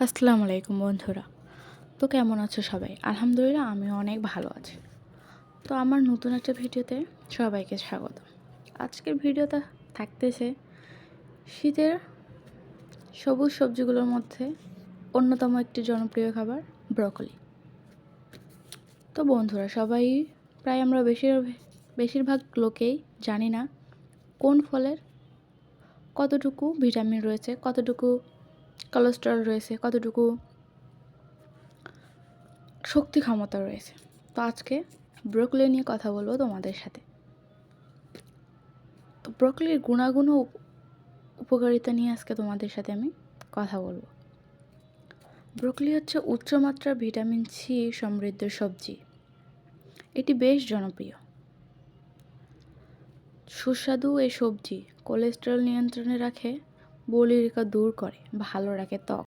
আসসালামু আলাইকুম বন্ধুরা। তো কেমন আছো সবাই? আলহামদুলিল্লাহ আমিও অনেক ভালো আছি। তো আমার নতুন একটা ভিডিওতে সবাইকে স্বাগত। আজকের ভিডিওটা থাকতেছে শীতের সবুজ সবজিগুলোর মধ্যে অন্যতম একটি জনপ্রিয় খাবার ব্রকলি। তো বন্ধুরা সবাই প্রায় আমরা বেশিরভাগ লোকেই জানি না কোন ফলের কতটুকু ভিটামিন রয়েছে, কতটুকু কোলেস্টেরল রয়েছে, কতটুকু শক্তি ক্ষমতা রয়েছে। তো আজকে ব্রোকলি নিয়ে কথা বলবো তোমাদের সাথে। তো ব্রোকলির গুণাগুণ ও উপকারিতা নিয়ে আজকে তোমাদের সাথে আমি কথা বলবো। ব্রোকলি হচ্ছে উচ্চমাত্রার ভিটামিন সি সমৃদ্ধ সবজি। এটি বেশ জনপ্রিয়। সুস্বাদু এই সবজি কোলেস্টেরল নিয়ন্ত্রণে রাখে, বলিরেখা দূর করে, ভালো রাখে ত্বক,